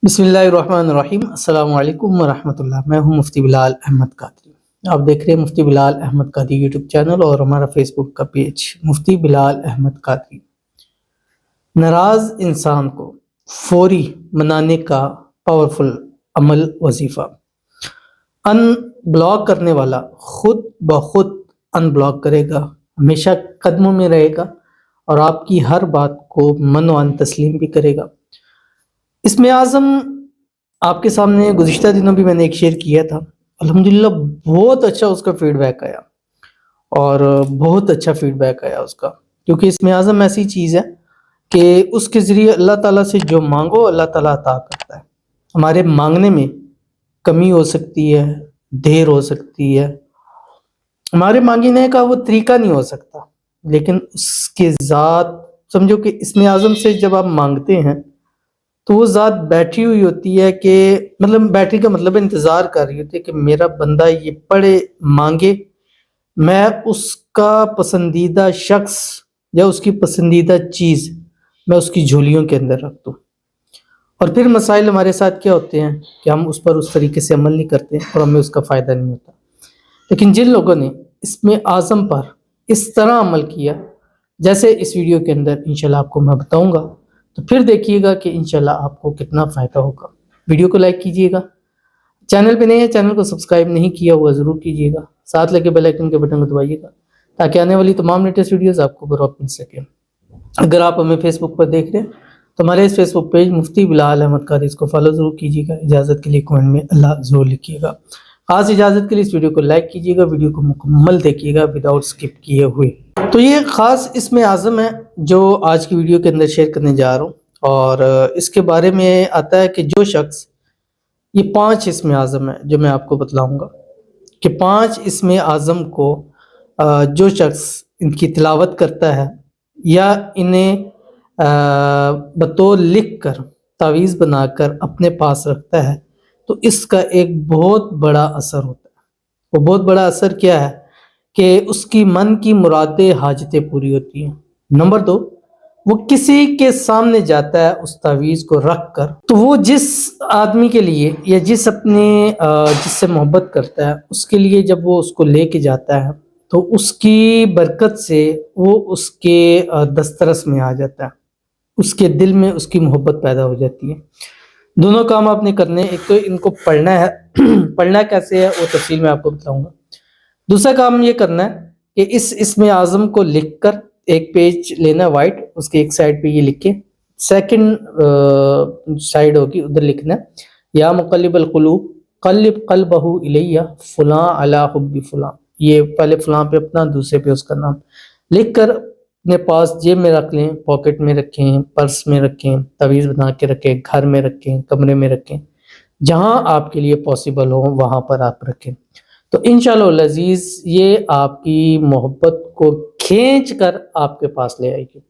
बिस्मिल्लाहिर्रहमानिर्रहीम। अस्सलाम वालेकुम वरहमतुल्लाह। मैं हूं मुफ्ती बिलाल अहमद कादरी। आप देख रहे हैं मुफ्ती बिलाल अहमद कादरी यूट्यूब चैनल और हमारा फेसबुक का पेज मुफ्ती बिलाल अहमद कादरी। नाराज इंसान को फौरी मनाने का पावरफुल अमल वजीफा। अनब्लॉक करने वाला खुद ब खुद अनब्लॉक करेगा, हमेशा कदमों में रहेगा और आपकी हर बात को मनवान तस्लीम भी करेगा। इसमें आज़म आपके सामने गुज़िश्ता दिनों भी मैंने एक शेयर किया था। अल्हम्दुलिल्लाह बहुत अच्छा उसका फीडबैक आया और बहुत अच्छा फीडबैक आया उसका, क्योंकि इसमें आज़म ऐसी चीज़ है कि उसके ज़रिए अल्लाह ताला से जो मांगो अल्लाह ताला अता करता है। हमारे मांगने में कमी हो सकती है, देर हो सकती है, हमारे मांगने का वो तरीका नहीं हो सकता, लेकिन उसके ज़ात समझो कि इसमें आज़म से जब आप मांगते हैं तो वो ज़ात बैठी हुई होती है कि मतलब बैटरी का मतलब इंतज़ार कर रही होती है कि मेरा बंदा ये पढ़े मांगे, मैं उसका पसंदीदा शख्स या उसकी पसंदीदा चीज़ मैं उसकी झोलियों के अंदर रख दूँ। और फिर मसाइल हमारे साथ क्या होते हैं कि हम उस पर उस तरीके से अमल नहीं करते और हमें उसका फ़ायदा नहीं होता। लेकिन जिन लोगों ने इसमें आज़म पर इस तरह अमल किया, जैसे इस वीडियो के अंदर इंशाल्लाह आपको मैं बताऊंगा, तो फिर देखिएगा कि इंशाल्लाह आपको कितना फ़ायदा होगा। वीडियो को लाइक कीजिएगा, चैनल पे नए हैं चैनल को सब्सक्राइब नहीं किया हुआ ज़रूर कीजिएगा, साथ लगे बेल आइकन के बटन को दबाइएगा ताकि आने वाली तमाम लेटेस्ट वीडियोज़ आपको बरवक्त मिल सके। अगर आप हमें फेसबुक पर देख रहे हैं तो हमारे इस फेसबुक पेज मुफ्ती बिलाल अहमद कादरी, इसको फॉलो ज़रूर कीजिएगा। इजाज़त के लिए कमेंट में अल्लाह ज़रूर लिखिएगा। ख़ास इजाज़त के लिए इस वीडियो को लाइक कीजिएगा, वीडियो को मुकम्मल देखिएगा विदाउट स्किप किए हुए। तो ये ख़ास इसमें आज़म है जो आज की वीडियो के अंदर शेयर करने जा रहा हूँ, और इसके बारे में आता है कि जो शख्स ये 5 इसमें आज़म है जो मैं आपको बतलाऊँगा कि 5 इसमें आज़म को जो शख्स इनकी तिलावत करता है या इन्हें बतौर लिख कर तावीज़ बनाकर अपने पास रखता है तो इसका एक बहुत बड़ा असर होता है। वो बहुत बड़ा असर क्या है कि उसकी मन की मुरादें हाजतें पूरी होती हैं। नंबर 2, वो किसी के सामने जाता है उस तावीज़ को रख कर, तो वो जिस आदमी के लिए या जिस अपने जिससे मोहब्बत करता है उसके लिए जब वो उसको लेके जाता है तो उसकी बरकत से वो उसके दस्तरस में आ जाता है, उसके दिल में उसकी मोहब्बत पैदा हो जाती है। दोनों काम आपने करने हैं, एक तो इनको पढ़ना है पढ़ना कैसे है वो तफसील में आपको बताऊंगा। दूसरा काम ये करना है कि इसमें आज़म को लिख कर एक पेज लेना है वाइट, उसके एक साइड पे ये लिख के सेकंड साइड होगी उधर लिखना है या मुक़ल्लिबल क़ुलूब क़ल्लिब क़ल्बहु इलैया फ़ुलां अला हुब्बि फ़ुलां। ये पहले फ़ुलां पे अपना, दूसरे पे उसका नाम लिख कर अपने पास जेब में रख लें, पॉकेट में रखें, पर्स में रखें, तावीज़ बना के रखें, घर में रखें, कमरे में रखें, जहाँ आपके लिए पॉसिबल हो वहाँ पर आप रखें। तो इंशाअल्लाह लज़ीज़ ये आपकी मोहब्बत को खींच कर आपके पास ले आएगी।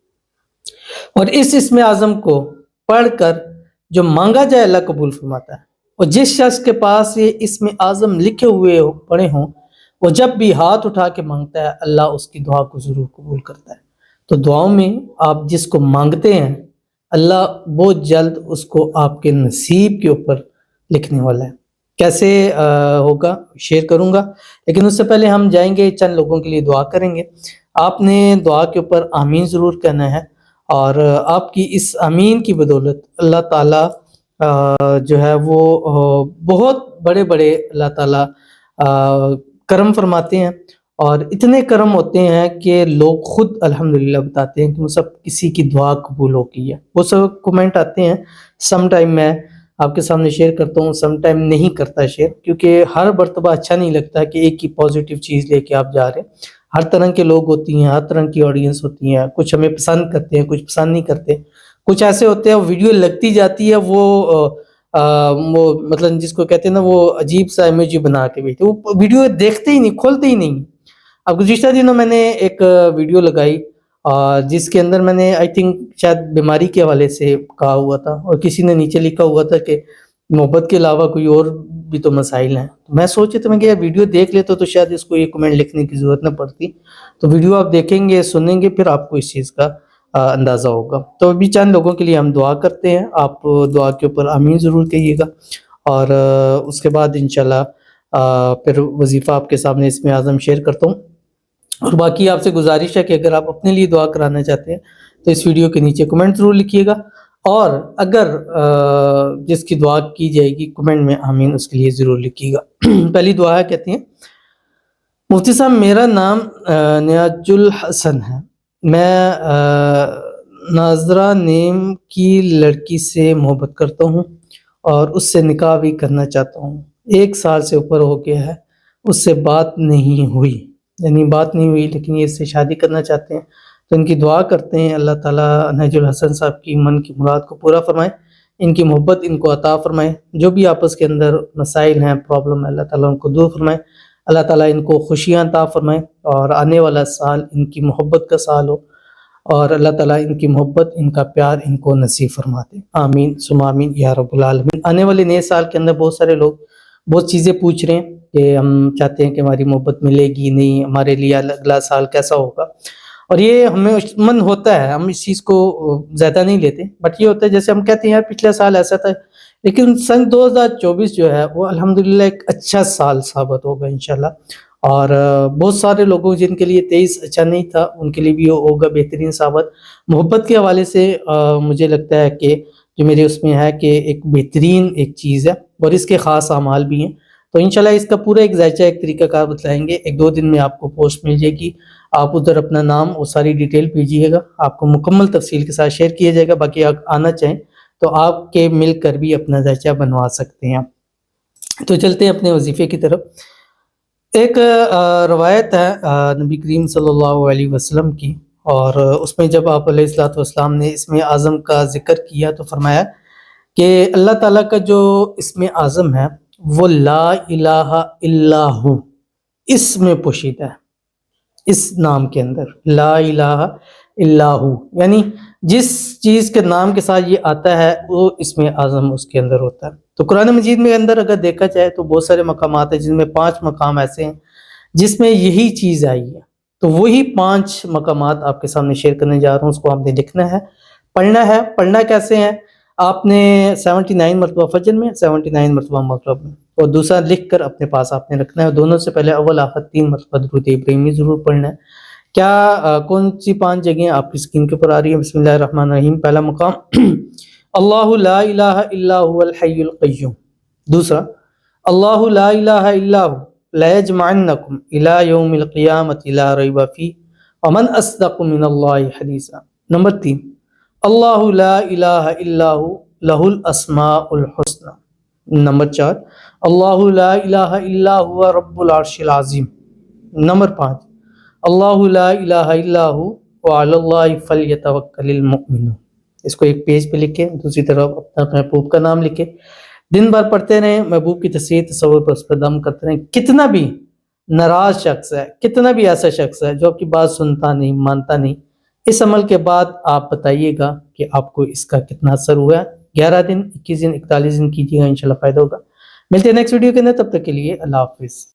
और इसमें आज़म को पढ़कर जो मांगा जाए अल्लाह कबूल फरमाता है। और जिस शख्स के पास ये इसमें आज़म लिखे हुए पड़े हों, वो जब भी हाथ उठा के मांगता है अल्लाह उसकी दुआ को ज़रूर कबूल करता है। तो दुआओं में आप जिसको मांगते हैं अल्लाह बहुत जल्द उसको आपके नसीब के ऊपर लिखने वाला है। कैसे होगा शेयर करूंगा, लेकिन उससे पहले हम जाएंगे चंद लोगों के लिए दुआ करेंगे। आपने दुआ के ऊपर आमीन ज़रूर कहना है और आपकी इस आमीन की बदौलत अल्लाह ताला जो है वो बहुत बड़े बड़े अल्लाह ताला करम फरमाते हैं। और इतने करम होते हैं कि लोग खुद अल्हम्दुलिल्लाह बताते हैं कि वो सब किसी की दुआ कबूल हो गई है। वो सब कमेंट आते हैं, सम टाइम मैं आपके सामने शेयर करता हूँ, सम टाइम नहीं करता शेयर, क्योंकि हर मर्तबा अच्छा नहीं लगता कि एक ही पॉजिटिव चीज़ लेके आप जा रहे हैं। हर तरह के लोग होती हैं, हर तरह की ऑडियंस होती हैं, कुछ हमें पसंद करते हैं, कुछ पसंद नहीं करते, कुछ ऐसे होते हैं वीडियो लगती जाती है वो मतलब जिसको कहते हैं ना वो अजीब सा इमोजी बना के भेजते, वो वीडियो देखते ही नहीं, खोलते ही नहीं। अब गुज़िश्ता दिनों मैंने एक वीडियो लगाई जिसके अंदर मैंने आई थिंक शायद बीमारी के हवाले से कहा हुआ था और किसी ने नीचे लिखा हुआ था कि मोहब्बत के अलावा कोई और भी तो मसाइल हैं। तो मैं सोचे तो मैं कि यार वीडियो देख लेता तो शायद इसको ये कमेंट लिखने की ज़रूरत न पड़ती। तो वीडियो आप देखेंगे, सुनेंगे, फिर आपको इस चीज़ का اندازہ ہوگا۔ تو ابھی چند لوگوں کے لیے ہم دعا کرتے ہیں، آپ دعا کے اوپر آمین ضرور کہیے گا، اور اس کے بعد انشاءاللہ پھر وظیفہ آپ کے سامنے اسم اعظم شیئر کرتا ہوں۔ اور باقی آپ سے گزارش ہے کہ اگر آپ اپنے لیے دعا کرانا چاہتے ہیں تو اس ویڈیو کے نیچے کمنٹ ضرور لکھیے گا، اور اگر جس کی دعا کی جائے گی کمنٹ میں آمین اس کے لیے ضرور لکھیے گا۔ پہلی دعا ہے، کہتے ہیں مفتی صاحب میرا نام نیاز الحسن ہے، میں ناظرہ نیم کی لڑکی سے محبت کرتا ہوں اور اس سے نکاح بھی کرنا چاہتا ہوں، 1 سال سے اوپر ہو گیا ہے، اس سے بات نہیں ہوئی، یعنی بات نہیں ہوئی لیکن یہ اس سے شادی کرنا چاہتے ہیں، تو ان کی دعا کرتے ہیں اللہ تعالیٰ نیاز الحسن صاحب کی من کی مراد کو پورا فرمائے، ان کی محبت ان کو عطا فرمائے، جو بھی آپس کے اندر مسائل ہیں، پرابلم ہے، اللہ تعالیٰ ان کو دور فرمائے، اللہ تعالیٰ ان کو خوشیاں عطا فرمائے، اور آنے والا سال ان کی محبت کا سال ہو، اور اللہ تعالیٰ ان کی محبت، ان کا پیار ان کو نصیب فرما دے، آمین ثم آمین یا رب العالمین۔ آنے والے نئے سال کے اندر بہت سارے لوگ بہت چیزیں پوچھ رہے ہیں کہ ہم چاہتے ہیں کہ ہماری محبت ملے گی نہیں، ہمارے لیے اگلا سال کیسا ہوگا، اور یہ ہمیں من ہوتا ہے، ہم اس چیز کو زیادہ نہیں لیتے، بٹ یہ ہوتا ہے جیسے ہم کہتے ہیں یار پچھلا سال ایسا تھا، لیکن سن 2024 جو ہے وہ الحمدللہ ایک اچھا سال ثابت ہوگا انشاءاللہ، اور بہت سارے لوگوں جن کے لیے 23 اچھا نہیں تھا ان کے لیے بھی ہوگا بہترین ثابت۔ محبت کے حوالے سے مجھے لگتا ہے کہ جو میرے اس میں ہے کہ ایک بہترین ایک چیز ہے، اور اس کے خاص اعمال بھی ہیں، تو انشاءاللہ اس کا پورا ایک ذائچہ ایک طریقہ کار بتلائیں گے، 1-2 دن میں آپ کو پوسٹ مل جائے گی، آپ ادھر اپنا نام اور ساری ڈیٹیل بھیجیے گا، آپ کو مکمل تفصیل کے ساتھ شیئر کیا جائے گا، باقی آپ آنا چاہیں تو آپ کے مل کر بھی اپنا ذائچہ بنوا سکتے ہیں۔ تو چلتے ہیں اپنے وظیفے کی طرف۔ ایک روایت ہے نبی کریم صلی اللہ علیہ وسلم کی، اور اس میں جب آپ علیہ الصلوۃ والسلام نے اسم اعظم کا ذکر کیا تو فرمایا کہ اللہ تعالیٰ کا جو اسم اعظم ہے وہ لا الہ الا ہو، اس میں پوشیدہ ہے، اس نام کے اندر لا الہ الا ہو، یعنی جس چیز کے نام کے ساتھ یہ آتا ہے وہ اسم اعظم اس کے اندر ہوتا ہے۔ تو قرآن مجید میں اندر اگر دیکھا جائے تو بہت سارے مقامات ہیں، جن میں 5 مقام ایسے ہیں جس میں یہی چیز آئی ہے، تو وہی 5 مقامات آپ کے سامنے شیئر کرنے جا رہا ہوں، اس کو آپ نے لکھنا ہے، پڑھنا ہے۔ پڑھنا کیسے ہے؟ آپ نے 79 مرتبہ فجر میں، 79 مرتبہ مغرب میں، اور دوسرا لکھ کر اپنے پاس آپ نے رکھنا ہے، دونوں سے پہلے اول آخر 3 مرتبہ درود ابراہیمی ضرور پڑھنا ہے۔ کیا کون سی 5 جگہیں آپ کی اسکرین کے اوپر آ رہی ہیں؟ بسم اللہ الرحمن الرحیم، پہلا مقام اللہ لا الہ الا هو الحی القیوم، دوسرا اللہ لا الہ الا هو لیجمعنکم الی یوم القیامۃ لا ریب فیہ ومن اصدق من اللہ حدیثا، نمبر 3 اللہ لا الہ الا هو لہ الاسماء الحسنى، نمبر 4 اللہ لا الہ الا هو رب العرش العظیم، نمبر 5 اللہ لا الہ الا هو وعلی اللہ فلیتوکل المؤمنون۔ اس کو ایک پیج پہ لکھیں، دوسری طرف اپنا محبوب کا نام لکھیں، دن بھر پڑھتے رہیں، محبوب کی تصویر تصور پر اس پر دم کرتے رہیں۔ کتنا بھی ناراض شخص ہے، کتنا بھی ایسا شخص ہے جو آپ کی بات سنتا نہیں، مانتا نہیں، اس عمل کے بعد آپ بتائیے گا کہ آپ کو اس کا کتنا اثر ہوا ہے۔ 11 دن، 21 دن، 41 دن کیجیے گا، انشاءاللہ فائدہ ہوگا۔ ملتے ہیں نیکسٹ ویڈیو کے اندر، تب تک کے لیے اللہ حافظ۔